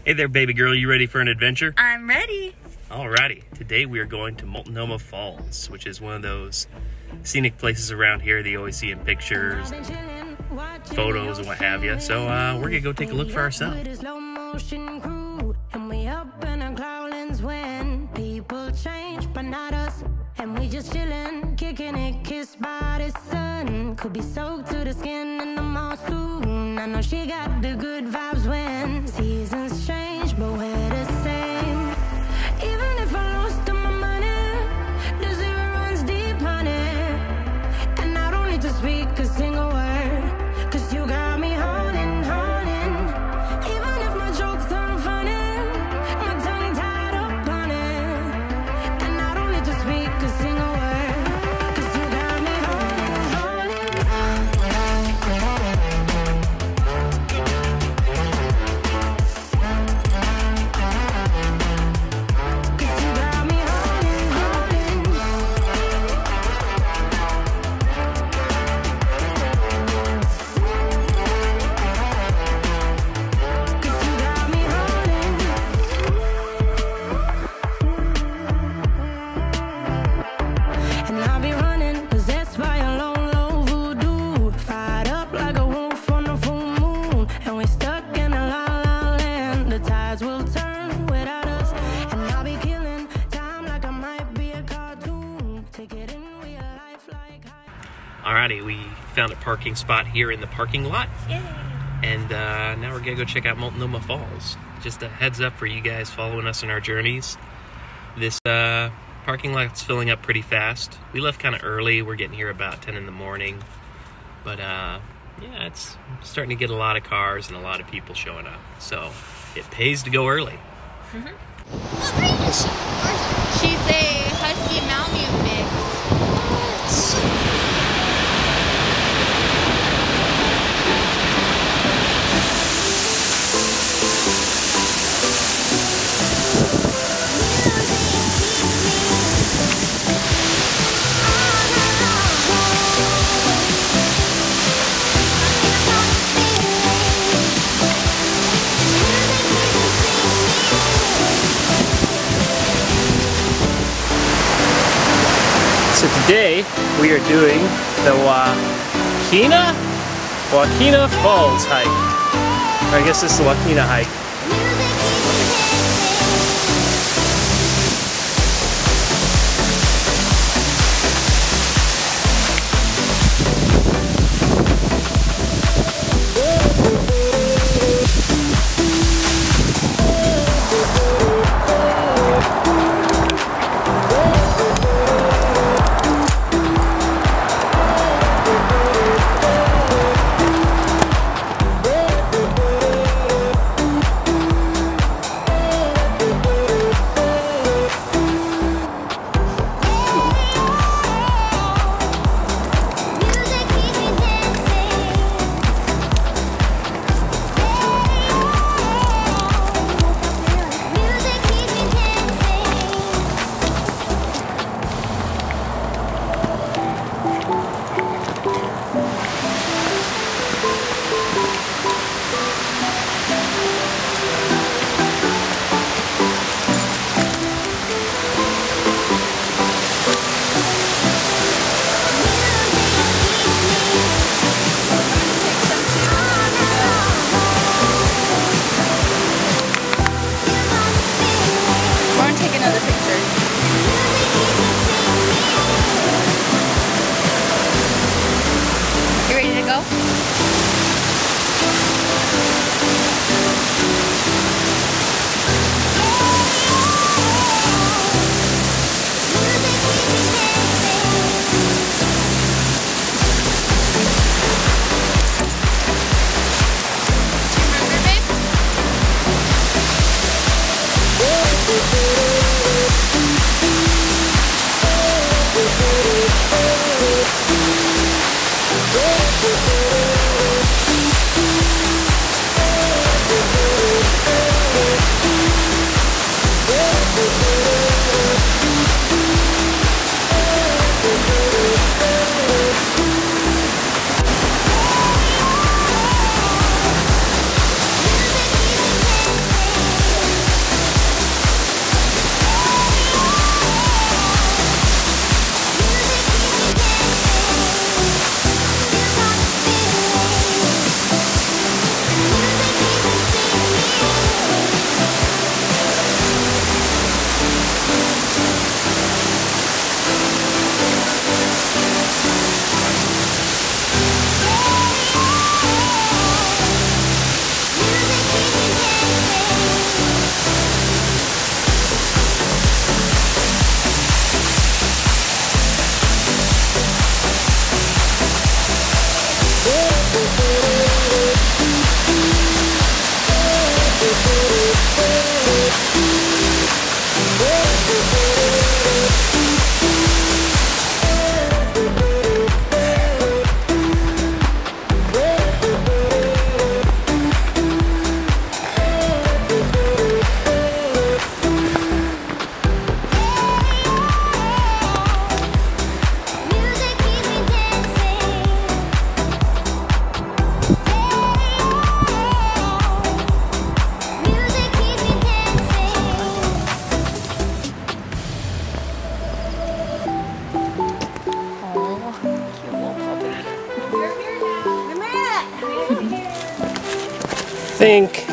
Hey there, baby girl. You ready for an adventure? I'm ready. Alrighty. Today we are going to Multnomah Falls, which is one of those scenic places around here that you always see in pictures, and photos, and what have you. So we're gonna go take a look for ourselves. And we just chillin', kicking it, kissed by the sun. Could be soaked to the skin in the mall soon. I know she got the good vibes when seasons change, but we're the same. Even if I lost all my money, the zero runs deep, honey. And I don't need to speak a single word, 'cause you got me holding, holding. Even if my jokes aren't funny, my tongue tied up on it. And I don't need to speak a single word, 'cause you got me holding, holding. 'Cause you got me holding, holding. Cause you got me holding. And I'll be running, possessed by a lone, low voodoo. Fired up like a wolf on a full moon. And we're stuck in a la-la land. The tides will turn without us. And I'll be killing time like I might be a cartoon. Take it in real life like Alrighty, we found a parking spot here in the parking lot. Yay. And now we're gonna go check out Multnomah Falls. Just a heads up for you guys following us in our journeys. This parking lot's filling up pretty fast. We left kind of early. We're getting here about 10 in the morning. But yeah, it's starting to get a lot of cars and a lot of people showing up. So it pays to go early. What breed is she? She's a husky Malamute mix. So today we are doing the Wakena Falls hike. Or I guess it's the Wakena hike. I think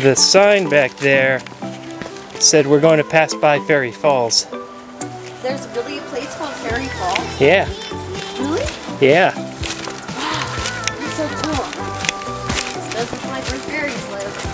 the sign back there said we're going to pass by Fairy Falls. There's really a place called Fairy Falls? Yeah. Really? Yeah. Wow, that's so cool. This does look like where fairies live.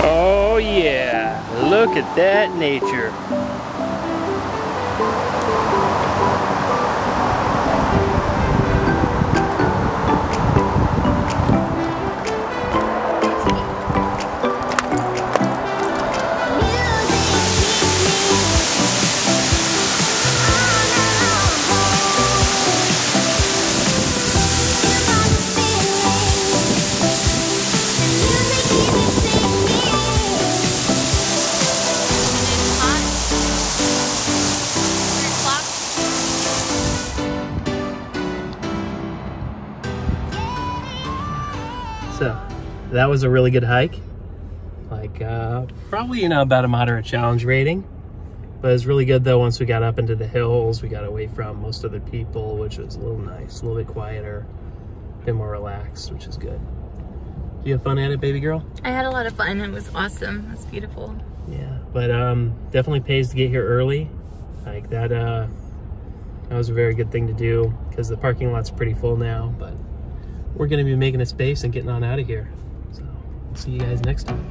Oh yeah, look at that nature. So that was a really good hike. Like probably, you know, about a moderate challenge rating. But it was really good though once we got up into the hills. We got away from most other people, which was a little nice, a little bit quieter, a bit more relaxed, which is good. Did you have fun at it, baby girl? I had a lot of fun. It was awesome. It was beautiful. Yeah, but definitely pays to get here early. Like that was a very good thing to do because the parking lot's pretty full now, but we're gonna be making a space and getting on out of here. So see you guys next time.